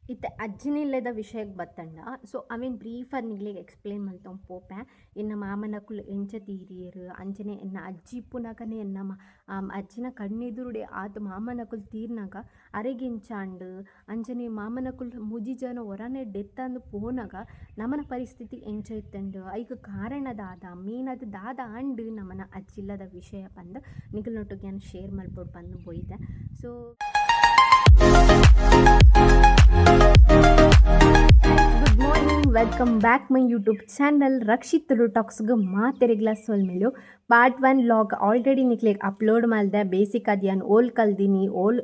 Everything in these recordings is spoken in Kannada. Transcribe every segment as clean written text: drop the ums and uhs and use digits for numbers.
ಇತ್ತೆ ಅಜ್ಜಿನಿಲ್ಲದ ವಿಷಯಕ್ಕೆ ಬತ್ತಂಡ ಸೊ ಅವೇನು ಬ್ರೀಫಾಗಿ ನಿಗ್ಲಿಗೆ ಎಕ್ಸ್ಪ್ಲೇನ್ ಮಲ್ತೊಂದು ಪೋಪೆ ಎನ್ನ ಮಾಮನಕುಲು ಎಂಚ ತೀರಿಯರು ಅಂಚನೆ ಎನ್ನ ಅಜ್ಜಿ ಇಪ್ಪುನಕನೆ ಅಜ್ಜಿನ ಕಣ್ಣೆದುರುಡೆ ಆತ ಮಾಮನಕುಲು ತೀರ್ನಾಗ ಅರೆಗೆಂಚಾಂಡು ಅಂಚನೆ ಮಾಮನಕುಲು ಮುಜಿ ಜನ ಹೊರನೆ ಡೆತ್ ಅಂದು ಪೋನಾಗ ನಮನ ಪರಿಸ್ಥಿತಿ ಎಂಚ ಇತ್ತಂಡು ಐಕ್ ಕಾರಣ ದಾದ ಮೇನ್ ಅದು ದಾದ ಅಂಡು ನಮನ ಅಜ್ಜಿಲ್ಲದ ವಿಷಯ ಪಂದು ನಿಗಲ್ನೊಟ್ಟಿಗೆ ನಾನು ಶೇರ್ ಮಲ್ಪೊಡು ಬಂದು ಬೋಯ್ದೆ so good morning, welcome back my YouTube channel Rakshith ಟಾಕ್ಸ್ಗೆ ಮಾತೆರೆಗ್ಲ ಸೊಲ್ಮೇಲು ಪಾರ್ಟ್ 1 ಲಾಗ್ ಆಲ್ರೆಡಿ ನಿಕ್ಲಿಗೆ ಅಪ್ಲೋಡ್ ಮಾಡಿದೆ. ಬೇಸಿಕ್ ಅದ್ಯಾನ್ ಓಲ್ ಕಲ್ದಿನಿ ಓಲ್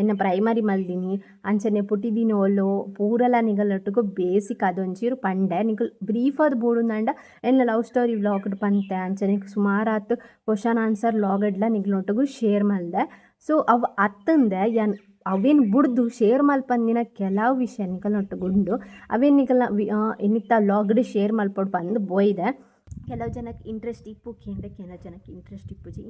ಎನ್ನ ಪ್ರೈಮರಿ ಮಲ್ದಿನಿ ಅಂಚನೆ ಪುಟ್ಟಿದಿನಿ ಓಲು ಪೂರಲ ನಿಗಲೊಟ್ಟಿಗೂ ಬೇಸಿಕ್ ಅದೊಂಚೂರು ಪಂಡೆ ನಿಗಲ್ ಬ್ರೀಫ್ ಅದು ಬೋಡುಂದಂಡ ಎನ್ನ ಲವ್ ಸ್ಟೋರಿ ವ್ಲಾಗ್ಡ್ ಪಂತೆ ಅಂಚನೆ ಸುಮಾರಾತು ಕ್ವಶನ್ ಆನ್ಸರ್ ಲಾಗಡ್ಲ ನಿಗಲೊಟ್ಟಿಗೂ ಶೇರ್ ಮಾಡಿದೆ. ಸೊ ಅವು ಅತ್ತಂದೆ ಅವೇನು ಬುಡ್ದು ಶೇರ್ ಮಲ್ಪಂದಿನ ಕೆಲವು ವಿಷಯ ನಿಕಲ್ನೊಟ್ಟುಗುಂಡು ಅವೇನು ನಿಕಲ್ನ ಇನ್ನಿತ್ತ ಲಾಗ್ಡ್ ಶೇರ್ ಮಲ್ಪೊಡು ಬಂದು ಬೋಯ್ದೆ. ಕೆಲವು ಜನಕ್ಕೆ ಇಂಟ್ರೆಸ್ಟ್ ಇಪ್ಪು ಕೇಂದ್ರ ಕೆಲವು ಜನಕ್ಕೆ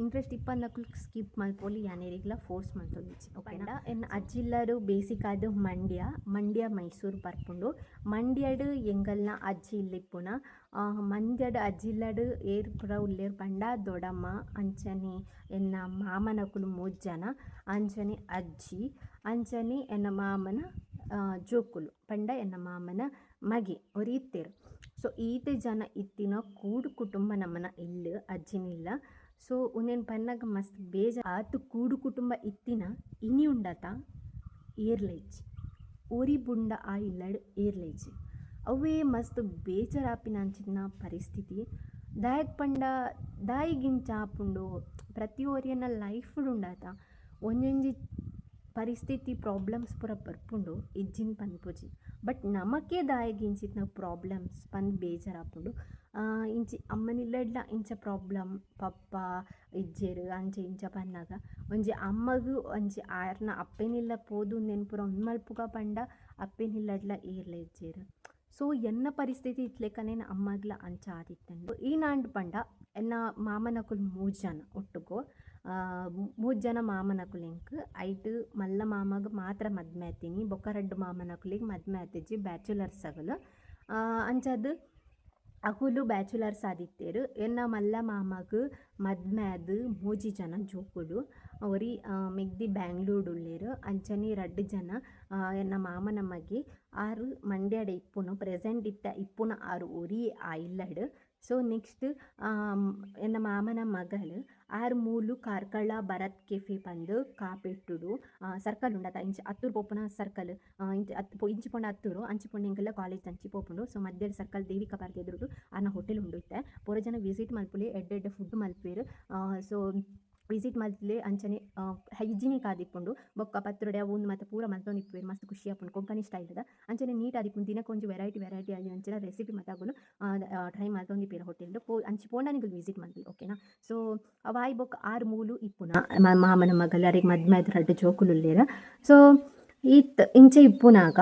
ಇಂಟ್ರೆಸ್ಟ್ ಇಪ್ಪಂದಕ್ಕೂ ಸ್ಕಿಪ್ ಮಲ್ಪೊಲಿ ಯಾನೇರಿಗ್ಲ ಫೋರ್ಸ್ ಮಲ್ತೊಂದಿಚ್ಚಿ ಓಕೆನಾ. ಎನ್ನ ಅಜ್ಜಿಲ್ಲರು ಬೇಸಿಕ್ ಆದು ಮಂಡ್ಯ ಮೈಸೂರು ಬರ್ಪುಂಡು. ಮಂಡ್ಯಡು ಎಂಗಲ್ನ ಅಜ್ಜಿ ಇಲ್ಲಿಪ್ಪುನ ಮಂಡ್ಯಡು ಅಜ್ಜಿಲ್ಲಡು ಏರ್ ಪುರ ಉಲ್ಲೇರು ಪಂಡ ದೊಡಮ್ಮ ಅಂಚನೆ ಎನ್ನ ಮಾಮನಕುಲು 3 ಜನ ಅಂಚನೆ ಅಜ್ಜಿ ಅಂಚನೆ ಎನ್ನ ಮಾಮನ ಜೋಕುಲು ಪಂಡ ಎನ್ನ ಮಾಮನ ಮಗೆ ಅವ್ರು ಇತ್ತೇರು. ಸೊ ಈತೆ ಜನ ಇತ್ತಿನ ಕೂಡು ಕುಟುಂಬ ನಮ್ಮನ ಇಲ್ಲ ಅಜ್ಜಿನಿಲ್ಲ. ಸೊ ಉನೇನು ಪನ್ನಾಗ ಮಸ್ತ್ ಆತು ಕೂಡು ಕುಟುಂಬ ಇತ್ತಿನ ಇನಿ ಉಂಡತ ಏರ್ಲೈಜಿ ಓರಿ ಬುಂಡ ಆ ಇಲ್ಲಡ್ ಏರ್ಲೈಜಿ ಅವೇ ಮಸ್ತ್ ಬೇಜಾರಾಪಿನ ಅಂಚಿನ ಪರಿಸ್ಥಿತಿ ದಾಯಕ್ ಪಂಡ ದಾಯಿಗಿಂಚ ಆಪುಂಡು ಪ್ರತಿ ಓರಿಯನ್ನ ಲೈಫ್ ಉಂಡಾತ ಒಂಜೊಂಜಿ ಪರಿಸ್ಥಿತಿ ಪ್ರಾಬ್ಲಮ್ಸ್ ಪೂರ ಬರ್ಪುಂಡು ಇಜ್ಜಿನ ಪನ್ಪುಜಿ. ಬಟ್ ನಮಕ್ಕೆ ದಾಯಗಿಂಚಿನ ಪ್ರಾಬ್ಲಮ್ಸ್ ಪಂದ್ ಬೇಜಾರಾಪುಂಡು ಇಂಚಿ ಅಮ್ಮನಿಲ್ಲಡ್ಲ ಇಂಚ ಪ್ರಾಬ್ಲಮ್ ಪಪ್ಪ ಇಜ್ಜೆರು ಅಂಚೆ ಇಂಚ ಪನ್ನಾಗ ಒಂಜಿ ಅಮ್ಮಗೂ ಒಂಜಿ ಆರ್ನ ಅಪ್ಪೆನಿಲ್ಲ ಪೋದು ನೆನ್ಪುರ ಮಲ್ಪುಗ ಪಂಡ ಅಪ್ಪೆನಿಲ್ಲಡ್ಲ ಏರ್ಲ ಇಜ್ಜೆರು. ಸೊ ಎನ್ನ ಪರಿಸ್ಥಿತಿ ಇತ್ಲೆಕ್ಕನೆ ಅಮ್ಮಗ್ಲ ಅಂಚ ಆದಿತ್ತಂಡು ಈ ನಾಂಡು ಪಂಡ ಎನ್ನ ಮಾಮನಕುಲು 3 ಜನ ಒಟ್ಟುಗೋ 3 ಜನ ಮಾಮನಕುಲೆಂಕ್ ಐಟ್ ಮಲ್ಲ ಮಾಮಗ ಮಾತ್ರ ಮದ್ಮೆ ಆತೀನಿ ಬೊಕ್ಕ 2 ಮಾಮನಕುಲಿಗೆ ಮದ್ಮೆ ಆತಿಜ್ಜಿ ಬ್ಯಾಚುಲರ್ಸ್ ಆಗಲು ಅಂಚದು ಅಕುಲು ಬ್ಯಾಚುಲರ್ಸ್ ಆದಿತ್ತೇರು. ಎನ್ನ ಮಲ್ಲ ಮಾಮಗ ಮದ್ಮೆ ಆದು 3 ಜನ ಜೋಕುಲು ಅವರಿ ಮಿಗ್ದಿ ಬ್ಯಾಂಗ್ಳೂರು ಉಳ್ಳೇರು ಅಂಚನೆ 2 ಜನ ಎನ್ನ ಮಾಮನ ಮಗೆ 6 ಮಂಡ್ಯಡ ಇಪ್ಪುನು ಪ್ರೆಸೆಂಟ್ ಇಪ್ಪುನ 6 ಒರಿ ಆ ಇಲ್ಲಡ್. ಸೊ ನೆಕ್ಸ್ಟ್ ಎನ್ನ ಮಾಮನ ಮಗಳು 6 ಮೂಲು ಕಾರ್ಕಳ ಭರತ್ ಕೆಫೆ ಪಂದು ಕಾಪೆಟ್ಟುಡು ಸರ್ಕಲ್ ಉಂಡತ ಇಂಚ ಹತ್ತೂರು ಪೋಪುನ ಸರ್ಕಲ್ ಇಂಚಿ ಪೊಂಡ ಹತ್ತೂರು ಅಂಚಿ ಪೊಂಡೆಂಗೆಲ್ಲ ಕಾಲೇಜ್ ಅಂಚಿ ಪೋಪುಂಡು. ಸೊ ಮಧ್ಯದ ಸರ್ಕಲ್ ದೇವಿಕಾ ಪಾರ್ಕ್ ಎದುರುಡು ಆನ ಹೋಟೆಲ್ ಉಂಡುತ್ತೆ ಪೂರ ಜನ ವಿಸಿಟ್ ಮಲ್ಪುಲಿ ಎಡ್ಡೆಡ್ಡೆ ಫುಡ್ ಮಲ್ಪೇರು. ಸೊ ವಿಸಿಟ್ ಮಲ್ಪಲೆ ಅಂಚನೆ ಹೈಜಿನಿಕ್ ಆದಿಪ್ಪುಂಡು ಬೊಕ್ಕ ಪತ್ರೊಡೆ ಅವು ಮತ್ತು ಪೂರ ಮಲ್ತೊಂದಿಪ್ಪೇರು ಮಸ್ತ್ ಖುಷಿ ಆಪುಂಡು ಕೊಂಕಣಿ ಸ್ಟೈಲ್ದ ಅಂಚನೆ ನೀಟ್ ಆದಿಪ್ಪುಂಡು. ದಿನಕ್ಕೆ ಒಂಜಿ ವೆರೈಟಿ ಆಗಿ ಅಂಚನೆ ರೆಸಿಪಿ ಮತ್ತಾಗಲು ಟ್ರೈ ಮಲ್ತೊಂದಿಪ್ಪೇರು ಹೋಟೆಲ್ಡು ಅಂಚಿ ಪೋಂಡನಿಗಳು ವಿಸಿಟ್ ಮಲ್ಪಿ ಓಕೆನಾ. ಸೊ ಅವಾಯಿ ಬೊಕ್ಕ 6 ಮೂಲು ಇಪ್ಪುನ ಮಾಮನ ಮಗಲ್ ಅರೆಗೆ ಮದ್ಮೆ ಆಯ್ತು 2 ಜೋಕುಲುಲ್ಲೇರ. ಸೊ ಇಂಚೆ ಇಪ್ಪುನಾಗ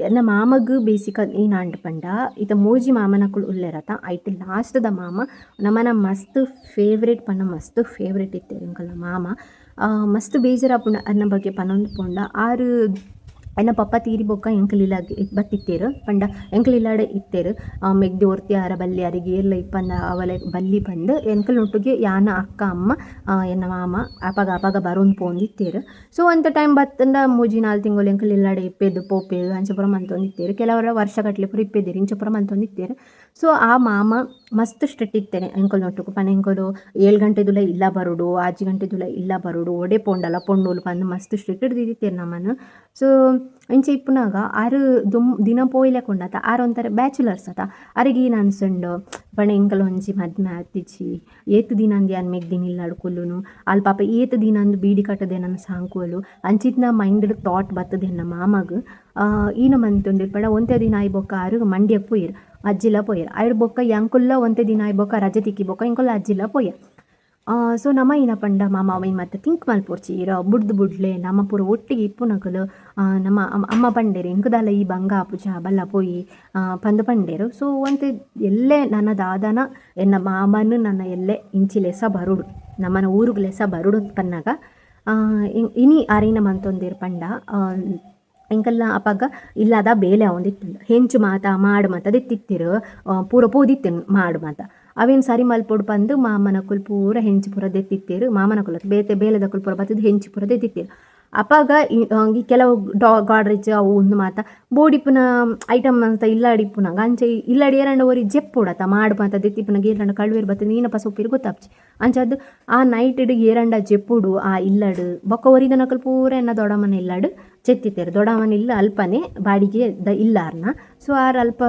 ಎನ್ನ ಮಾಮಗ್ ಬೇಸಿಕ ಈ ನಾಂಡು ಪಂಡ ಈತ ಮೂಜಿ ಮಾಮನಕುಲು ಉಲ್ಲೇರತ ಐಟ್ ಲಾಸ್ಟ್ದ ಮಾಮ ನಮ್ಮನ ಮಸ್ತ್ ಫೇವ್ರೇಟ್ ಪಂಡ ಮಸ್ತ್ ಫೇವ್ರೇಟ್ ಇತ್ತೇರು ಇಂಕಲ್ನ ಮಾಮ ಮಸ್ತ್ ಬೇಜಾರಾಪುಂಡ ಅನ್ನ ಬಗ್ಗೆ ಪನೊಂದು ಪೋಂಡ ಆರು ಎನ್ನ ಪಪ್ಪ ತೀರಿ ಬೊಕ್ಕ ಎಂಕಲಿಲ್ಲ ಬತ್ತಿತ್ತೇರು ಪಂಡ ಎಂಕಲಿಲ್ಲಾಡೆ ಇತ್ತೇರು ಮೆಗ್ದಿ ಒರ್ತಿ ಆರ ಬಲ್ಲಿ ಅರಿಗೆ ಎಲ್ಲ ಇಪ್ಪಂದ ಅವಲೆ ಬಲ್ಲಿ ಬಂದು ಎಂಕಲ್ನೊಟ್ಟಿಗೆ ಯಾನ ಅಕ್ಕ ಅಮ್ಮ ಎನ್ನ ಮಾಮ ಅಪಗ ಬರೋನ್ ಪೋಂದಿತ್ತೇರು. ಸೊ ಅಂಥ ಟೈಮ್ ಬತ್ತಂದ 3-4 ತಿಂಗಳು ಎಂಕಲಿಲ್ಲಾಡೆ ಇಪ್ಪೆದು ಪೋಪೆದು ಅಂಚಪುರ ಮಂತೊಂದಿತ್ತೇರು ಕೆಲವರ ವರ್ಷ ಗಟ್ಲೆ ಪುರ ಇಪ್ಪೆದೇರು ಇಂಚಪುರ ಮಂತೊಂದಿತ್ತೇರು. ಸೊ ಆ ಮಾಮ ಮಸ್ತ್ ಸ್ಟ್ರಿಕ್ಟ್ ಇತ್ತೇನೆ ಎಂಕಲ್ನೊಟ್ಟಿಗೆ ಪನ ಎಂಕಲು 7 ಗಂಟೆದುಲ ಇಲ್ಲ ಬರುಡು 6 ಗಂಟೆದುಲ ಇಲ್ಲ ಬರುಡು ಒಡೆ ಪೋಂಡಲ ಪೊಂಡೋಲು ಪಂದು ಮಸ್ತ್ ಸ್ಟ್ರಿಕ್ಟ್ ಹಿಡಿದಿತ್ತೇರು ನಮ್ಮನ್ನು. ಸೊ ಇಂಚೆ ಇಪ್ಪುನಾಗ ಆರು ದಿನ ಪೋಯಿಲೆ ಕೊಂಡಾತ 6 ಒಂಥರ ಬ್ಯಾಚುಲರ್ಸ್ ಅತ ಅರಿಗೆ ಏನು ಅನ್ಸಂಡು ಪಣ ಎಂಕಲ್ ಒಂಜಿ ಮದ್ಮೆ ಆತಿಚ್ಚಿ ಏತು ದಿನ ಅಂದು ಯಾನ್ ಮೆಗ್ದಿನ ಇಲ್ಲಾಡ್ಕೊಲ್ಲುನು ಅಲ್ಲಿ ಪಾಪ ಏತು ದಿನ ಅಂದು ಬೀಡಿ ಕಟ್ಟದೆ ನನ್ನ ಸಾಂಕುವಲು ಅಂಚಿತ್ನ ಮೈಂಡ್ ಥಾಟ್ ಬರ್ತದೆ ನನ್ನ ಮಾಮಗ್ ಈನ ಮಂತೊಂದಿರ್ ಪಂಡ ಒಂತೆ ದಿನ ಆಯ್ ಬೊಕ್ಕ ಆರು ಮಂಡ್ಯಕ್ಕೆ ಪೋಯಿರು ಅಜ್ಜಿಲ ಪೋಯಿರು ಐಡ್ ಬೊಕ್ಕ ಎಂಕುಲ್ಲ ಒಂತೆ ದಿನ ಆಯ್ ಬೊಕ್ಕ ರಜೆ ತಿಕ್ಕಿ ಬೊಕ್ಕ ಎಂಕುಲ್ಲ ಅಜ್ಜಿಲ ಪೋಯ. ಸೊ ನಮ್ಮ ಇನ ಪಂಡ ಮಾಮ ಅವನ್ ಮತ್ತೆ ಥಿಂಕ್ ಮಲ್ಪೊರ್ಚಿ ಇರೋ ಬುಡ್ಲೆ ನಮ್ಮ ಪೂರ ಒಟ್ಟಿಗೆ ಇಪ್ಪುನಕಲು ನಮ್ಮ ಅಮ್ಮ ಪಂಡೇರು ಎಂಕುದಾಲ ಈ ಬಂಗ ಆಪುಜ ಬಲ್ಲ ಪೋಯಿ ಪಂದು ಪಂಡೇರು. ಸೊ ಒಂತೆ ಎಲ್ಲೇ ನನ್ನ ದಾದನ ಎನ್ನ ಮಾಮನು ನನ್ನ ಎಲ್ಲೇ ಇಂಚಿಲೆಸ ಬರುಡು ನಮ್ಮನ ಊರುಗ್ಲೆಸ ಬರುಡು ಪನ್ನಾಗ ಇನಿ ಅರಿನ ಮಂತೊಂದಿರು ಪಂಡ ಎಂಕಲ್ನ ಅಪಗ ಇಲ್ಲದ ಬೇಲೆ ಅವೊಂದಿತ್ತಿಂಡು ಹೆಂಚು ಮಾತ ಮಾಡು ಮಾತ ದೆತ್ತಿತ್ತಿರು ಪೂರ ಪೋದಿತ್ತೇನು ಮಾಡು ಮಾತ ಅವೇನು ಸರಿ ಮಲ್ಪೊಡು ಬಂದು ಮಾಮನಕುಲು ಪೂರ ಹೆಂಚು ಪೂರ ದೆತ್ತಿತ್ತೇರು ಮಾಮನಕುಲು ಬೇಲೆದಕುಲು ಪೂರ ಬತ್ತದು ಹೆಂಚು ಪೂರ ದೆತ್ತಿತ್ತೇರು ಅಪಾಗ ಈ ಕೆಲವು ಗಾಡ್ರೇಜ್ ಅವು ಒಂದು ಮಾತ ಬೋಡಿಪ್ಪುನ ಐಟಮ್ ಅಂತ ಇಲ್ಲಾಡಿಪ್ಪುನಾಗ ಅಂಚೆ ಇಲ್ಲಾಡಿ ಏರಂಡ ಒರಿ ಜೆಪ್ಪುಡತ ಮಾಡು ಮಾತ ದೆತ್ತಿಪ್ಪುನಾಗ ಏರಂಡ ಕಳುವೇರು ಬತ್ತ ನೀನಪ್ಪ ಸೊಪ್ಪಿರು ಗೊತ್ತಾಪ್ಚಿ ಅಂಚದ್ದು ಆ ನೈಟ್ ಏರಂಡ ಜೆಪ್ಪುಡು ಆ ಇಲ್ಲಡು ಬೊಕ್ಕ ಒರಿದನಕಲು ಪೂರ ಎನ್ನ ದೊಡಮನ ಇಲ್ಲಾಡು ಚೆತ್ತಿತ್ತೇರು ದೊಡಮನ ಇಲ್ಲ ಅಲ್ಪನೆ ಬಾಡಿಗೆ ಇಲ್ಲಾರ್ನ ಸೊ ಆರು ಅಲ್ಪ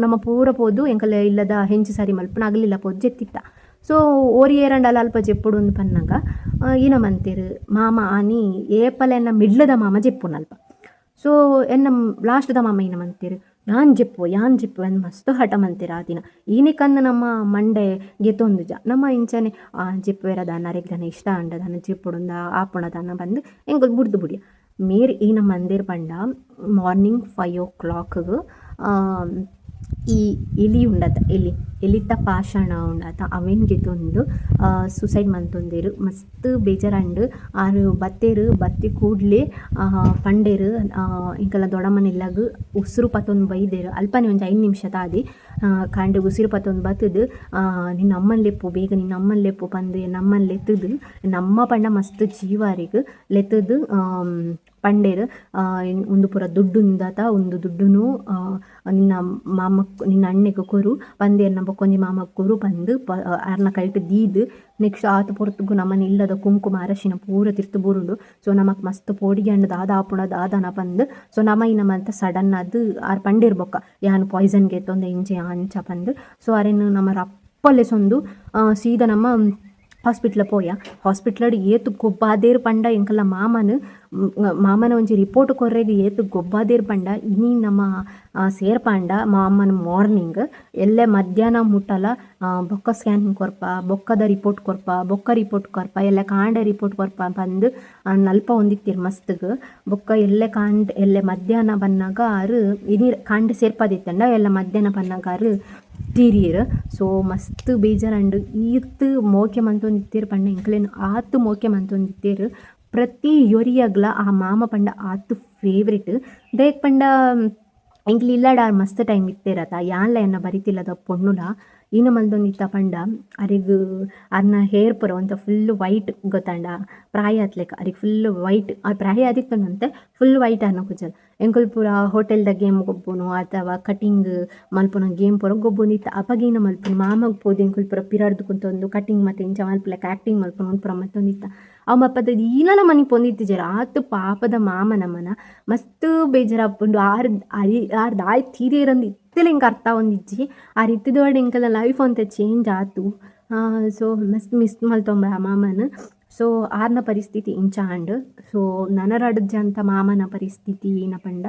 ನಮ್ಮ ಪೂರ ಪೋದು ಎಂಕಲ್ಲ ಇಲ್ಲದ ಹೆಂಚು ಸರಿ ಮಲ್ಪನ ಅಗಲಿಲ್ಲ ಪೋದು ಜೆತ್ತಿತ್ತ ಸೊ ಓರಿ ಏರಂಡಲ್ಲ ಅಲ್ಪ ಜೆಪ್ಪುಡು ಒಂದು ಪನ್ನಂಗ ಈನ ಮಂತೇರು ಮಾಮ ಆನಿ ಏಪಲೆನ್ನ ಮಿಡ್ಲದ ಮಾಮ ಜೆಪ್ಪುನಲ್ಪ ಸೊ ಎನ್ನ ಲಾಸ್ಟ್ದ ಮಾಮ ಈನ ಮಂತೇರು ಯಾನ್ ಜೆಪ್ಪು ಎಂದು ಮಸ್ತ್ ಹಠ ಮಂತೀರ ಆ ದಿನ ಈನಿಕಂದು ನಮ್ಮ ಮಂಡೆ ಗೆತ್ತೊಂದು ನಮ್ಮ ಇಂಚನೆ ಜೆಪ್ಪುವೆರದಾನ ಅರೆಗ್ದಾನ ಇಷ್ಟ ಅಂಡದಾನ ಜೆಪ್ಪುಡುಂದ ಆಪುಣದಾನ ಬಂದು ಎಂಗೊಲ್ ಬುಡ್ದು ಬುಡಿಯ ಮೇರ್ ಈನ ಮಂದಿರ ಪಂಡ ಮಾರ್ನಿಂಗ್ 5 o'clock ಈ ಎಲಿ ಉಂಡತ ಎಲಿತ ಪಾಷಾಣ ಉಂಡತ ಅವೇನ್ಗೆ ತಂದು ಸುಸೈಡ್ ಮಂತೊಂದೇರು ಮಸ್ತ್ ಬೇಜಾರಂಡು ಆರು ಬತ್ತಿ ಕೂಡ್ಲೆ ಪಂಡೇರು ಇಂಕಲ್ಲ ದೊಡಮನೆಲ್ಲಾಗ ಉಸಿರು ಪತ್ತೊಂದು ಬೈದೇರು ಅಲ್ಪನೇ ಒಂದು 5 ನಿಮಿಷ ತಾದಿ ಕಂಡು ಉಸಿರು ಪತ್ತೊಂದು ಬತ್ತದು ನಿನ್ನ ಅಮ್ಮನ ಲೆಪ್ಪು ಬೇಗ ನಿನ್ನ ಅಮ್ಮನ ಲೆಪ್ಪು ಬಂದು ನಮ್ಮನ ಲೆತ್ತದು ನಮ್ಮ ಪಂಡ ಮಸ್ತ್ ಜೀವಾರಿಗೆ ಲೆತ್ತದು ಪಂಡೇರು ಒಂದು ಪೂರ ದುಡ್ಡು ಉಂದಾತ ಒಂದು ದುಡ್ಡುನು ನಿನ್ನ ನಿನ್ನ ಅಣ್ಣೆಗೆ ಕೊರು ಪಂದೇರ್ನ ಬೊಕ್ಕೊಂಜಿ ಮಾಮಕ್ಕೆ ಕೊರು ಬಂದು ಆರ್ನ ಕೈಟ್ ದೀದು ನೆಕ್ಸ್ಟ್ ಆತ ಪೊರ್ತುಗು ನಮ್ಮನೆ ಇಲ್ಲದ ಕುಂಕುಮ ಅರಶಿನ ಪೂರ ತಿರ್ತು ಬುರುಂಡು ಸೊ ನಮಕ್ ಮಸ್ತ್ ಪೋಡಿಗೆ ಅಂಡ್ ದಾದಾನ ಬಂದು ಸೊ ನಮ್ಮ ನಮ್ಮಂತ ಸಡನ್ ಅದು ಆರು ಪಂಡೇರ್ ಬೊಕ್ಕ ಯಾನು ಪಾಯ್ಸನ್ಗೆ ತೊಂದೆ ಇಂಚೆ ಅಂಚ ಬಂದು ಸೊ ಅರೇನು ನಮ್ಮ ರಪ್ಪಲ್ಲೆ ಸೊಂದು ಸೀದಾ ನಮ್ಮ ಹಾಸ್ಪಿಟ್ಲಡ್ ಏತು ಗೊಬ್ಬಾದೇರು ಪಂಡ ಎಂಕಲ್ಲ ಮಾಮನ ಒಂಜಿ ರಿಪೋರ್ಟ್ ಕೊರ್ರೆಗ್ ಏತು ಗೊಬ್ಬಾದೇರು ಪಂಡ ಇನಿ ನಮ್ಮ ಸೇರ್ಪಂಡ ಮಾಮನ ಮಾರ್ನಿಂಗ್ ಎಲ್ಲೆ ಮಧ್ಯಾಹ್ನ ಮುಟ್ಟಲ ಬೊಕ್ಕ ಸ್ಕ್ಯಾನಿಂಗ್ ಕೊರ್ಪ ಬೊಕ್ಕದ ರಿಪೋರ್ಟ್ ಕೊರ್ಪ ಎಲ್ಲ ಕಾಂಡೆ ರಿಪೋರ್ಟ್ ಕೊರ್ಪ ಬಂದು ನಲ್ಪ ಹೊಂದಿತ್ತೀರು ಮಸ್ತ್ಗೆ ಬೊಕ್ಕ ಎಲ್ಲೆ ಮಧ್ಯಾಹ್ನ ಬನ್ನಾಗ ಆರು ಇನಿ ಕಾಂಡೆ ಸೇರ್ಪದಿತ್ತಂಡ ಎಲ್ಲ ಮಧ್ಯಾಹ್ನ ಬನ್ನಾಗ ಆರು ತೀರಿಯರು ಸೊ ಮಸ್ತ್ ಬೇಜಾರಂಡು ಈರ್ತು ಮೋಕೆ ಮಂತೊಂದಿತ್ತೇರು ಪಂಡ ಎಂಕ್ಲೇನು ಆತು ಮೋಕೆ ಮಂತೊಂದಿತ್ತೇರು ಪ್ರತಿ ಯೊರಿಯಾಗ್ಲ ಆ ಮಾಮ ಪಂಡ ಆತು ಫೇವ್ರೇಟ್ ದೇಕ್ ಪಂಡ ಎಂಕ್ಲಿ ಇಲ್ಲಾಡ ಮಸ್ತ್ ಟೈಮ್ ಇತ್ತೇರತ ಯಾನ್ಲ ಎನ್ನ ಬರಿತಿಲ್ಲದ ಪೊಣ್ಣುಲ ಈನು ಮಲ್ದೊಂದಿತ್ತ ಪಂಡ ಅರಿಗ ಅರ್ನ ಹೇರ್ ಪುರ ಒಂತ ಫುಲ್ ವೈಟ್ ಗೊತ್ತಂಡ ಪ್ರಾಯ ಆತ್ಲೆಕ್ಕ ಅರಿಗೆ ಫುಲ್ ವೈಟ್ ಆ ಪ್ರಾಯ ಆದಿತ್ತಂತೆ ಫುಲ್ ವೈಟ್ ಅನ್ನ ಕುಜಲ್ ಎಂಕುಲ್ ಪೂರ ಹೋಟೆಲ್ದ ಗೇಮ್ ಗೊಬ್ಬುನು ಅಥವಾ ಕಟಿಂಗ್ ಮಲ್ಪುನ ಗೇಮ್ ಪೂರ ಗೊಬ್ಬೊಂದಿತ್ತ ಅಪಗೇನ ಮಲ್ಪುನು ಮಾಮಗ್ ಪೋದು ಎಂಕುಲ್ ಪೂರ ಪಿರಾಡ್ದು ಕುಂತೊಂದು ಕಟಿಂಗ್ ಮತ್ತೆ ಇಂಚ ಮಲ್ಪುಲಕ ಆ್ಯಕ್ಟಿಂಗ್ ಮಲ್ಪುನು ಒಂದು ಪೂರ ಮತ್ತೊಂದಿತ್ತ ಅವ ಮಪ್ಪದ ಈನಲ ಮನೆ ಪೊಂದಿತ್ತಿಜರ ಆತು ಪಾಪದ ಮಾಮ ನಮ್ಮನ ಮಸ್ತ್ ಬೇಜಾರಪ್ಪುಂಡು ಆರ್ದು ಆಯ್ ತೀರೇರಂದು ಇತ್ತಲೆ ಹಿಂಗೆ ಅರ್ಥ ಒಂದಿಜ್ಜಿ ಆ ರೀತಿದೊಡೆ ಎಂಕಲ್ಲ ಲೈಫ್ ಅಂತ ಚೇಂಜ್ ಆತು ಸೊ ಮಸ್ತ್ ಮಿಸ್ ಮಲ್ತೊಂಬ ಆ ಮಾಮನ ಸೊ ಆರ್ನ ಪರಿಸ್ಥಿತಿ ಇಂಚಾಂಡ್ ಸೊ ನನರಡ್ಜ ಅಂತ ಮಾಮನ ಪರಿಸ್ಥಿತಿ ಏನ ಪಂಡ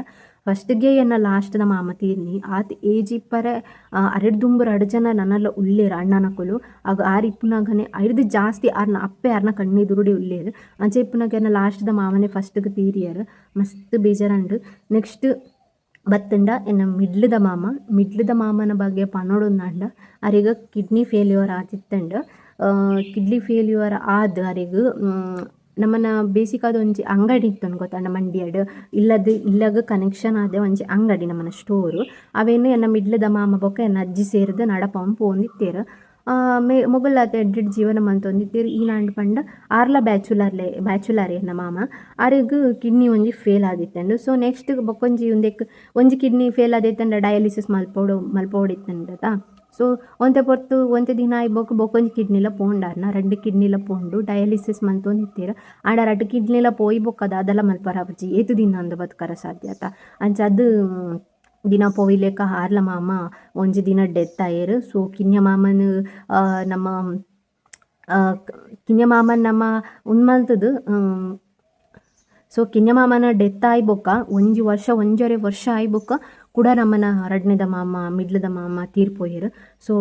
ಫಸ್ಟ್ಗೆ ಎನ್ನ ಲಾಸ್ಟ್ದ ಮಾಮ ತೀರ್ನಿ ಆತ ಏಜ್ ಇಪ್ಪರೆ ಅರೆಡ್ದುಂಬರು ಅಡ್ಜನ ನನ್ನಲ್ಲ ಉಳ್ಳೇರು ಅಣ್ಣನಕುಲು ಆಗ ಆರು ಇಪ್ಪುನಾಗನೆ ಐದು ಜಾಸ್ತಿ ಆರ್ನ ಅಪ್ಪೆ ಆರ್ನ ಕಣ್ಣೆದುರುಡಿ ಉಳ್ಳೇರು ಅಂಚೆ ಇಪ್ಪುನಾಗ ಎನ್ನ ಲಾಸ್ಟ್ದ ಮಾಮನೆ ಫಸ್ಟ್ಗೆ ತೀರಿಯರು ಮಸ್ತ್ ಬೇಜಾರಂಡು ನೆಕ್ಸ್ಟ್ ಬತ್ತಂಡ ಎನ್ನ ಮಿಡ್ಲದ ಮಾಮನ ಬಗ್ಗೆ ಪನೋಡೊಂದಾಂಡ ಅರಿಗ ಕಿಡ್ನಿ ಫೇಲ್ಯೂರ್ ಆತಿತ್ತಂಡ ಕಿಡ್ನಿ ಫೇಲ್ಯೂರ್ ಆದ ಅರಿಗ ನಮ್ಮನ ಬೇಸಿಕಾದ ಒಂಜಿ ಅಂಗಡಿ ಇತ್ತು ಗೊತ್ತಾಂಡ ಮಂಡ್ಯಡ್ ಇಲ್ಲಗ ಕನೆಕ್ಷನ್ ಆದ ಒಂಜಿ ಅಂಗಡಿ ನಮ್ಮನ ಸ್ಟೋರು ಅವೇನು ಎನ್ನ ಮಿಡ್ಲದ ಮಾಮ ಬೊಕ್ಕ ಎನ್ನ ಅಜ್ಜಿ ಸೇರಿದ ನಡಪಂಪು ಪೋಂದಿತ್ತೇರು ಮೊಗಲಾತ ಎಡ್ಡೆಡ್ ಜೀವನ ಮಂತೊಂದಿತ್ತೇರು ಈನಾಂಡ್ ಪಂಡ ಆರ್ಲ ಬ್ಯಾಚುಲರ್ ಎನ್ನ ಮಾಮ ಅರಿಗ ಕಿಡ್ನಿ ಒಂಜಿ ಫೇಲ್ ಆದಿತ್ತಂಡು ಸೊ ನೆಕ್ಸ್ಟ್ ಬೊಕ್ಕೊಂಜಿ ಒಂಜಿ ಕಿಡ್ನಿ ಫೇಲ್ ಆದಿತ್ತಂಡ ಡಯಾಲಿಸಿಸ್ ಮಲ್ಪೋಡಿತ್ತಂಡತ ಸೊ ಒಂತೆ ದಿನ ಆಯ್ಬೋಕ್ ಬೊಕ್ಕೊಂಜಿ ಕಿಡ್ನಿಲ ಪೋಂಡಾರ್ನ 2 ಕಿಡ್ನಿಲ ಪೋಂಡು ಡಯಾಲಿಸಿಸ್ ಮಂತೊಂದಿತ್ತೇರು ಆಂಡ 2 ಕಿಡ್ನಿಲ ಪೋಯಿ ಬೊಕ್ಕದ ಅದೆಲ್ಲ ಮಲ್ಪರಾಪುಜಿ ಏತು ದಿನ ಅಂದು ಬದುಕರ ಸಾಧ್ಯತ ಅಂಚ ಅದು ದಿನ ಪೋಯಿಲೆಕ್ಕ ಆರ್ಲ ಮಾಮ ಒಂಜಿ ದಿನ ಡೆತ್ ಆಯರು ಸೊ ಕಿನ್ಯ ಮಾಮನ್ ನಮ್ಮ ಉನ್ಮಲ್ತದು ಸೊ ಕಿನ್ಯ ಮಾಮನ ಡೆತ್ ಆಯ್ಬೊಕ್ಕ ಒಂಜೂವರೆ ವರ್ಷ ಆಯ್ಬೊಕ್ಕ ಕೂಡ ನಮ್ಮನ ರಡ್ನೆದ ಮಾಮ ಮಿಡ್ಲದ ಮಾಮ ತೀರ್ಪೋಯರು ಸೊ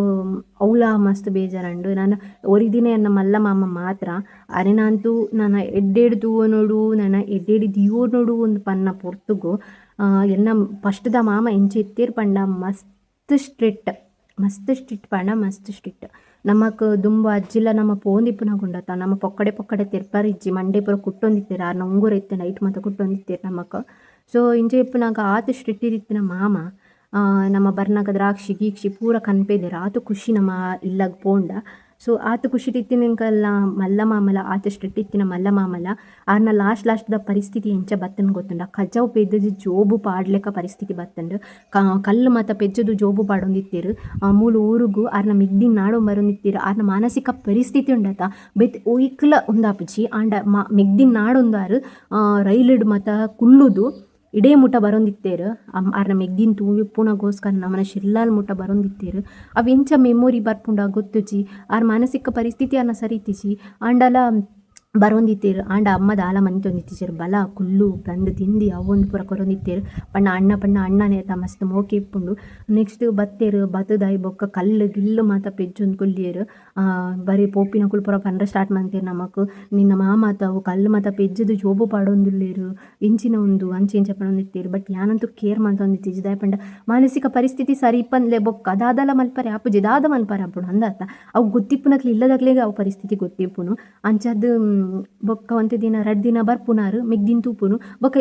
ಅವಳ ಮಸ್ತ್ ಬೇಜಾರಂಡು ನಾನು ಒರಿದಿನ ಎನ್ನ ಮಲ್ಲ ಮಾಮ ಮಾತ್ರ ಅರೆನಂತೂ ನನ್ನ ಎಡ್ಡೆಡು ತೂವ ನೋಡು ನನ್ನ ಎಡ್ಡೆಡಿ ದಿಯೋ ನೋಡು ಒಂದು ಪನ್ನ ಪೊರ್ತುಗು ಎನ್ನ ಫಸ್ಟ್ದ ಮಾಮ ಎಂಚೆ ಎತ್ತೇರು ಪಂಡ ಮಸ್ತ್ ಸ್ಟ್ರಿಕ್ಟ್ ಪಂಡ ಮಸ್ತ್ ಸ್ಟ್ರಿಕ್ಟ್ ನಮಕ್ ದುಂಬು ಅಜ್ಜಿಲ ನಮ್ಮ ಪೋಂದಿಪ್ಪುನಗ ಉಂಡತ ನಮ್ಮ ಪೊಕ್ಕಡೆ ಪೊಕ್ಕಡೆ ತೆರ್ಪರ್ ಇಜ್ಜಿ ಮಂಡೆ ಪೂರ ಕುಟ್ಟೊಂದಿತ್ತೆರ್ ಆರ್ನ ಉಂಗುರ ಇತ್ತೆ ನೈಟ್ ಮಾತ ಕುಟ್ಟೊಂದಿತ್ತೆರ್ ನಮಕ್. ಸೊ ಇಂಚೆ ಇಪ್ಪುನಗ ಆತು ಸ್ಟ್ರಿಟ್ಟಿರಿತ್ತಿನ ಮಾಮ ನಮ್ಮ ಬರ್ನಾಗ ದ್ರಾಕ್ಷಿ ಗೀಕ್ಷಿ ಪೂರ ಕನ್ಪೆದೆರ್ ಆತು ಖುಷಿ ನಮ್ಮ ಇಲ್ಲಗ್ ಪೋಂಡ. ಸೊ ಆತು ಖುಷಿ ತಿತ್ತಿನಂಕಲ್ಲ ಮಲ್ಲ ಮಾಮಲ ಆತು ಸ್ಟ್ರಿಟ್ಟಿತ್ತಿನ ಮಲ್ಲ ಮಾಮಲ ಆರ್ನ ಲಾಸ್ಟ್ದ ಪರಿಸ್ಥಿತಿ ಎಂಚ ಬತ್ತನ್ ಗೊತ್ತುಂಡ. ಕಜಾವು ಪೆದ್ದದು ಜೋಬು ಪಾಡ್ಲೆಕ್ಕ ಪರಿಸ್ಥಿತಿ ಬತ್ತಂಡು. ಕಲ್ಲು ಮಾತ ಪೆಜ್ಜದು ಜೋಬು ಪಾಡೊಂದಿತ್ತೆರ್ ಮೂಲು ಊರುಗು ಆರ್ನ ಮಿಗ್ದಿನ್ ನಾಡೋ ಬರೊಂದಿತ್ತೆರ್ ಆರ್ನ ಮಾನಸಿಕ ಪರಿಸ್ಥಿತಿ ಉಂಡತ ಬೆತ್ ಒಯ್ಕ್ಲ ಉಂದಾಪುಜಿ ಆಂಡ ಮಿಗ್ದಿನ್ ನಾಡೊಂದಾರು ರೈಲ್ಡ್ ಮಾತ ಕುಲ್ಲುದು ಇಡೇ ಮುಟ ಬರೊಂದಿತ್ತೇರು ಆರ್ನ ಮೆಗ್ದಿನ್ ತೂವಿ ಪೂನಗೋಸ್ಕರ ನಮ್ಮನ ಶಿಲ್ಲಾಲ್ ಮುಟ ಬರೊಂದಿತ್ತೇರು ಅವೆಂಚ ಮೆಮೊರಿ ಬರ್ಪುಂಡ ಗೊತ್ತುಜಿ ಆರ್ ಮಾನಸಿಕ ಪರಿಸ್ಥಿತಿ ಅನ್ನ ಸರಿತಿಜಿ ಆಂಡಲ ಬರೊಂದಿತ್ತೇರು ಆಂಡ ಅಮ್ಮದ ಆಲ ಮನಿತೊಂದಿತ್ತೇರು ಬಲ ಕುಲ್ಲು ಗಂಡು ತಿಂದಿ ಅವೊಂದು ಪೂರ ಕೊರೊಂದಿತ್ತೇರು ಪಂಡ ಅಣ್ಣನೇ ಮಸ್ತ್ ಮೋಕೆ ಇಪ್ಪುಂಡು. ನೆಕ್ಸ್ಟ್ ಬತ್ತೇರು ಬತ್ತದಾಯಿ ಬೊಕ್ಕ ಕಲ್ಲು ಗಿಲ್ಲು ಮಾತ ಪೆಜ್ಜೊಂದು ಕುಲ್ಲಿಯರು ಬರೀ ಪೋಪಿನ ಕುಲ್ ಪೂರ ಪಂಡ್ರ ಸ್ಟಾರ್ಟ್ ಮಾಡ್ತೇರು ನಮಕ್ ನಿನ್ನ ಮಾತಾವು ಕಲ್ಲು ಮಾತ ಪೆಜ್ಜದು ಜೋಬು ಪಾಡೊಂದುಲ್ಲೇರು ಇಂಚಿನ ಒಂದು ಅಂಚೆ ಪಡೊಂದಿತ್ತೇರು. ಬಟ್ ಯಾನಂತೂ ಕೇರ್ ಮಾಡ್ತೊಂದಿತ್ತೀಜಿ ದಾಯ ಪಂಡ ಮಾನಸಿಕ ಪರಿಸ್ಥಿತಿ ಸರಿ ಇಪ್ಪಂದ್ಲೆ ಬೊಕ್ಕ ಅದಾದಲ ಮಲ್ಪರೆ ಆಪುಜಿ ದಾದ ಮಲ್ಪರೆ ಆಪುಡು ಅಂದಾತ ಅವು ಗೊತ್ತಿಪ್ಪುನಕ್ಲಿ ಇಲ್ಲದಾಗ್ಲೇಗ ಅವು ಪರಿಸ್ಥಿತಿ ಗೊತ್ತಿಪ್ಪುನು ಅಂಚದ್ದು ಬೊಕ್ಕ ಒಂತೆ ದಿನ 2 ದಿನ ಬರ್ಪುನಾರು ಮೆಗ್ದಿನ್ ತೂಪುನು ಬೊಕ್ಕ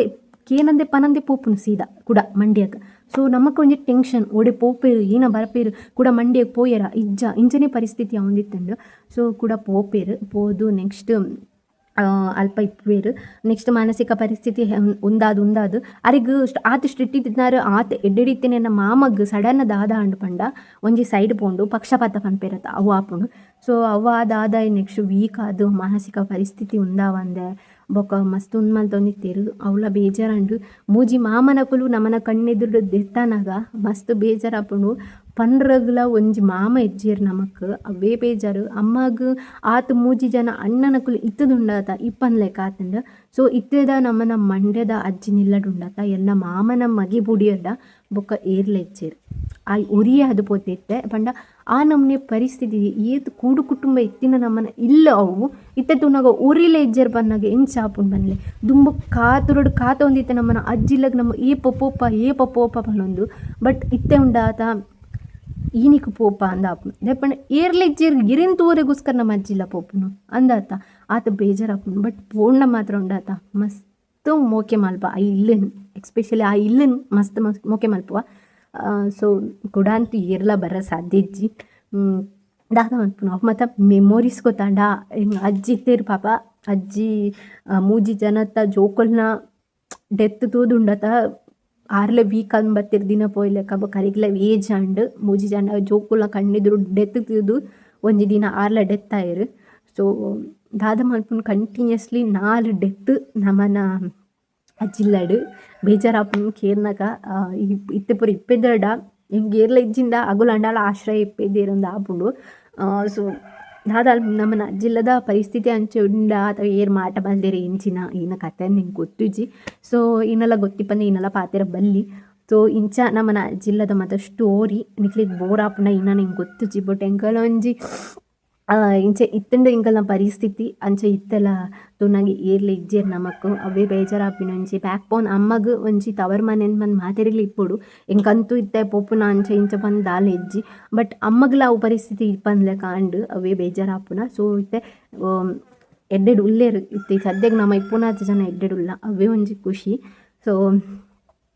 ಕೇನಂದೆ ಪನಂದೆ ಪೋಪುನು ಸೀದಾ ಕೂಡ ಮಂಡ್ಯಕ್ಕೆ. ಸೊ ನಮಕ್ ಒಂಜಿ ಟೆನ್ಷನ್ ಒಡೆ ಪೋಪೇರು ಏನ ಬರಪೇರು ಕೂಡ ಮಂಡ್ಯಕ್ಕೆ ಪೋಯರ ಇಂಚನೆ ಪರಿಸ್ಥಿತಿ ಅವಂದಿತ್ತಂಡು. ಸೊ ಕೂಡ ಪೋಪೇರು ಪೋದು ನೆಕ್ಸ್ಟ್ ಅಲ್ಪ ಇಪ್ಪೇರು ನೆಕ್ಸ್ಟ್ ಮಾನಸಿಕ ಪರಿಸ್ಥಿತಿ ಉಂದಾದು ಅರಿಗ್ ಆತ ಸ್ಟ್ರಿಟ್ಟಿದ್ದಾರು ಆತ ಎಡ್ಡೆಡಿತ್ತೇನೆ ನನ್ನ ಮಾಮಗ್ ಸಡನ್ ದಾದ ಅಂಡು ಪಂಡ ಒಂಜಿ ಸೈಡ್ ಪೋಂಡು ಪಕ್ಷಪಾತ ಪನ್ಪೇರತ್ತ ಅವು ಆಪುಂಡು. ಸೊ ಅವ ದಾದ ನೆಕ್ಸ್ಟ್ ವೀಕ್ ಆದು ಮಾನಸಿಕ ಪರಿಸ್ಥಿತಿ ಉಂದಾವಂದೆ ಬೊಕ್ಕ ಮಸ್ತ್ ಉನ್ಮಲ್ತೊಂದಿತ್ತೇರು ಅವಳ ಬೇಜಾರಂಡು ಮೂಜಿ ಮಾಮನಕುಲು ನಮ್ಮನ ಕಣ್ಣೆದುರು ದೆತ್ತಾನಾಗ ಮಸ್ತ್ ಬೇಜಾರಾಪುಂಡು. ಪಂಡ್ರಗ್ಲ ಒಂಜಿ ಮಾಮ ಎಜ್ಜೇರು ನಮಕ್ ಅವೇ ಬೇಜಾರು ಅಮ್ಮಗ್ ಆತ ಮೂಜಿ ಜನ ಅಣ್ಣನಕುಲು ಇತ್ತದುಂಡಾತ ಇಪ್ಪನ್ಲೆಕ್ಕ ಆತಂಡ. ಸೊ ಇತ್ತದ ನಮ್ಮನ ಮಂಡ್ಯದ ಅಜ್ಜಿ ನಿಲ್ಲಡುಂಡಾತ ಎಲ್ಲ ಮಾಮನ ಮಗಿ ಬುಡಿಯದ ಬೊಕ್ಕ ಏರ್ಲೆಜ್ಜೇರು ಆ ಉರಿಯೇ ಅದು ಪೋತಿತ್ತೆ ಪಂಡ ಆ ನಮ್ಮನೆ ಪರಿಸ್ಥಿತಿ ಏತ್ ಕೂಡು ಕುಟುಂಬ ಇತ್ತಿನ ನಮ್ಮನ ಇಲ್ಲ ಅವು ಇತ್ತೆ ತುನಾಗ ಉರಿಲೆ ಇಜ್ಜೇರು ಬನ್ನಾಗ ಹೆಂಗ್ ಚಾಪುಂಡು ಬನ್ಲೆ ದುಂಬ ಕಾತುರಡು ಕಾತ ಒಂದಿತ್ತೆ ನಮ್ಮನ ಅಜ್ಜಿಲಗ್ ನಮ್ಮ ಏ ಪಪ್ಪೋಪ ಪನ್ನೊಂದು ಬಟ್ ಇತ್ತೆ ಉಂಡಾತ ಈನಿಕ್ ಪೋಪ ಅಂದಾಪುನು ದೇಪಂಡ ಏರ್ಲೆಜ್ಜೇರು ಗಿರಿನ್ ತೂರೆಗೋಸ್ಕರ ನಮ್ಮ ಅಜ್ಜಿಲ್ಲ ಪೋಪುನು ಅಂದಾತ ಆತ ಬೇಜಾರಾಪುನು. ಬಟ್ ಪೋಂಡ ಮಾತ್ರ ಉಂಡಾತ ಮಸ್ತ್ ಮೋಕೆ ಮಲ್ಪ ಆ ಇಲ್ಲನ್ ಎಕ್ಸ್ಪೆಷಲಿ ಆ ಇಲ್ಲನ್ ಮಸ್ತ್ ಮೋಕೆ ಮಲ್ಪುವ. ಸೊ ಕೂಡ ಅಂತೂ ಏರ್ಲ ಬರ ಸಾಧ್ಯ ಇಜ್ಜಿ ದಾದ ಮಲ್ಪುನು ಅವು ಮತ್ತು ಮೆಮೊರೀಸ್ ಗೊತ್ತಾಂಡ ಹಿಂಗೆ ಅಜ್ಜಿ ಇತ್ತೇರು ಪಾಪ ಅಜ್ಜಿ ಮೂಜಿ ಜನತ್ತ ಜೋಕೊಲ್ನ ಡೆತ್ ತೂದುಂಡತ ಆರ್ಲೆ ವೀಕ್ ಅಂದ್ ಬತ್ತಿರ ದಿನ ಪೋಯ್ಲೆಕ್ಕ ಕರಿಗ್ಲ ಏಜ್ ಅಂಡ್ ಮೂಜಿ ಜನ ಜೋಕುಲ್ನ ಕಣ್ಣಿದ್ರು ಡೆತ್ ತಿದ್ದು ಒಂಜಿ ದಿನ ಆರ್ಲ ಡೆತ್ ಆಯರು. ಸೊ ದಾದ ಮಲ್ಪುನು ಕಂಟಿನ್ಯೂಸ್ಲಿ 4 ಡೆತ್ ನಮ್ಮನ ಅಜ್ಜಿಲ್ಲಡು ಬೇಜಾರಾಪುನು ಕೇರ್ನಾಗ ಇತ್ತೆ ಪೂರ ಇಪ್ಪೆದಡ ಹಿಂಗೆ ಏರ್ಲ ಇಜ್ಜಿಂದ ಅಗುಲ ಅಂಡಾಲ ಆಶ್ರಯ ಇಪ್ಪೆದೇರಂದ ಆಪುಂಡು. ಸೊ ದಾದ ನಮ್ಮನ ಅಜ್ಜಿಲ್ಲದ ಪರಿಸ್ಥಿತಿ ಅಂಚೆ ಉಂಡ ಅಥವಾ ಏರ್ ಮಾಟ ಬಲ್ದೇರಿ ಇಂಚಿನ ಈನ ಕತೆ ನಿಂಗೆ ಗೊತ್ತುಜಿ. ಸೊ ಇನ್ನೆಲ್ಲ ಗೊತ್ತಿಪ್ಪಂದೆ ಇನ್ನೆಲ್ಲ ಪಾತೆರ ಬಲ್ಲಿ. ಸೊ ಇಂಚ ನಮ್ಮನ ಅಜ್ಜಿಲ್ಲದ ಮತ್ತು ಸ್ಟೋರಿ ನಿಕ್ಲಿಗೆ ಬೋರ್ ಆಪುಂಡ ಇನ್ನ ನಿಂಗೆ ಗೊತ್ತುಜಿ. ಬಟ್ ಎಂಕಲ ಒಂಜಿ ಇಂಚೆ ಇತ್ತಂಡು ಇಂಕಲ್ನ ಪರಿಸ್ಥಿತಿ ಅಂಚೆ ಇತ್ತೆಲ್ಲ ತುನಾಗಿ ಏರ್ಲೆ ಇಜ್ಜೇರು ನಮಕ್ ಅವೇ ಬೇಜಾರಾಪಿನ ಒಂಜಿ ಬ್ಯಾಕ್ ಬೋನ್ ಅಮ್ಮಗ್ ಒಂಜಿ ತವರ್ ಮನೆನ್ ಬಂದು ಮಾತೆರೆಗ್ಲಿ ಇಪ್ಪುಡು ಎಂಕಂತೂ ಇತ್ತೆ ಪೋಪುನ ಅಂಚೆ ಇಂಚೆ ಬಂದು ದಾಲ ಇಜ್ಜಿ. ಬಟ್ ಅಮ್ಮಗ್ಲ ಅವು ಪರಿಸ್ಥಿತಿ ಇಪ್ಪಂದ್ಲೆ ಕಾಂಡು ಅವೇ ಬೇಜಾರಾಪುನ. ಸೊ ಇತ್ತೆ ಎಡ್ಡೆಡು ಉಲ್ಲೇರು ಇತ್ತೆ ಸದ್ಯಕ್ಕೆ ನಮ್ಮ ಇಪ್ಪುನಾಚ ಜನ ಎಡ್ಡೆಡುಲ್ಲ ಅವೇ ಒಂಜಿ ಖುಷಿ. ಸೊ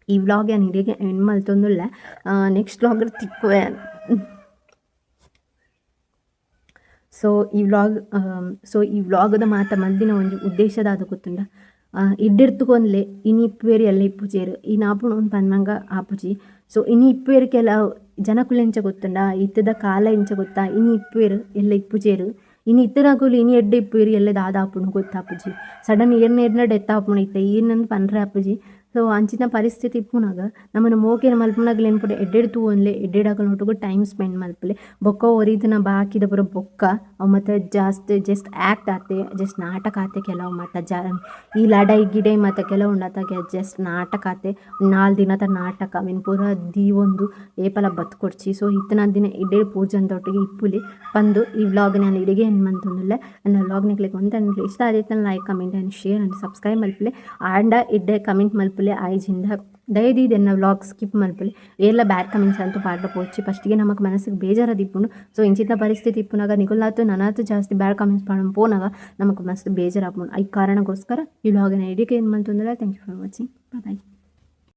ಈ ವ್ಲಾಗ್ ಏನು ಹಿಡಿಗೆ ಎಂಡ್ ಮಲ್ತೊಂದುಲ್ಲ ನೆಕ್ಸ್ಟ್ ವ್ಲಾಗ್ ತಿಕ್ಕುವೆ. ಸೊ ಈ ವ್ಲಾಗದ ಮಾತ ಮಲ್ದಿನ ಒಂಜಿ ಉದ್ದೇಶದಾದ ಗೊತ್ತುಂಡ ಇಡ್ಡೆಡ್ತುಕೊಂಡ್ಲೆ ಇನಿ ಇಪ್ಪುವೇರು ಎಲ್ಲ ಇಪ್ಪುಜೇರು ಈ ನಾಪುಣ ಒಂದು ಪನ್ನಂಗ ಆಪುಜಿ. ಸೊ ಇನಿ ಇಪ್ಪುವೇರು ಕೆಲ ಜನಕುಲು ಎಂಚ ಗೊತ್ತುಂಡ ಇತ್ತದ ಕಾಲ ಎಂಚ ಗೊತ್ತಾ ಇನಿ ಇಪ್ಪುವೇರು ಎಲ್ಲ ಇಪ್ಪುಜೇರು ಇನಿ ಇತ್ತನಾಗುಲು ಇನಿ ಎಡ್ಡೆ ಇಪ್ಪುವೇರು ಎಲ್ಲ ದಾದ ಆಪುಣು ಗೊತ್ತಾಪುಜಿ. ಸಡನ್ ಏರ್ನ ಡೆತ್ ಆಪುಣ ಇತ್ತೆ ಏನಂದು ಪನ್ರೆ ಆಪುಜಿ. ಸೊ ಅಂಚಿನ ಪರಿಸ್ಥಿತಿ ಇಪ್ಪುನಾಗ ನಮ್ಮನ್ನು ಮೋಕೆನ ಮಲ್ಪುನಾಗಲಿ ಏನ್ಪುಡೆ ಎಡ್ಡೆಡು ತೂವನ್ಲೆ ಎಡ್ಡೆಡಾಗಲ ಒಟ್ಟಿಗೆ ಟೈಮ್ ಸ್ಪೆಂಡ್ ಮಲ್ಪಲೆ ಬೊಕ್ಕ ಒರಿದನ ಬಾಕಿದ ಪುರ ಬೊಕ್ಕ ಅವು ಮತ್ತು ಜಸ್ಟ್ ಆ್ಯಕ್ಟ್ ಆತೆ ಜಸ್ಟ್ ನಾಟಕ ಆತೆ ಕೆಲವು ಮತ್ತು ಈ ಲಡೈ ಗಿಡೈ ಮತ್ತು ಕೆಲವು ಉಂಡಾತಾಗೆ ಜಸ್ಟ್ ನಾಟಕ ಆತೆ 4 ದಿನದ ನಾಟಕ ಅವಿನ ಪೂರ ದೀವೊಂದು ಏಪಲ ಬತ್ಕೊಡ್ಚಿ. ಸೊ ಇತ್ತನ ದಿನ ಎಡ್ಡೆಡು ಪೂಜೆ ಅಂತೊಟ್ಟಿಗೆ ಇಪ್ಪುಲಿ ಬಂದು ಈ ವ್ಲಾಗ್ ನಾನು ಇಡಿಗೆ ಏನು ಮಂತಂದಿಲ್ಲ ನನ್ನ ವ್ಲಾಗ್ ನಿಕ್ಲಿಕ್ಕೆ ಒಂದು ಇಷ್ಟ ಆದೈತೆ like comment and share and subscribe ಮಲ್ಪಲೆ ಆಂಡ ಇಡ್ಡೆ ಕಮೆಂಟ್ ಮಲ್ಪಲೆ ಮಲ್ಪಲೆ ಆಯ್ಜಿಂದ ದಯದಿ ಇದನ್ನ ವ್ಲಾಗ್ ಸ್ಕಿಪ್ ಮಲ್ಪಲೆ ಎಲ್ಲ ಬ್ಯಾಡ್ ಕಮೆಂಟ್ಸ್ ಅಂತೂ ಪಾಡ್ಲ ಪೋಚಿ ಫಸ್ಟಿಗೆ ನಮಗೆ ಮನಸ್ಸಿಗೆ ಬೇಜಾರ ದಿಪ್ಪುಂಡು. ಸೊ ಇಂಚಿನ ಪರಿಸ್ಥಿತಿ ಇಪ್ಪುನಾಗ ನಿಗುಲ್ಲಾತು ನನಾತು ಜಾಸ್ತಿ ಬ್ಯಾಡ್ ಕಮೆಂಟ್ಸ್ ಪಾಡೋಣ ಪೋನಾಗ ನಮಗೆ ಮಸ್ತ್ ಬೇಜಾರಾಗ್ಬೋದು. ಈ ಕಾರಣಕ್ಕೋಸ್ಕರ ಈ ವ್ಲಾಗಿನ ಎಡಿಟ್ ಏನು ಮಾಡ್ತಂದ್ರೆ thank you for watching. Bye.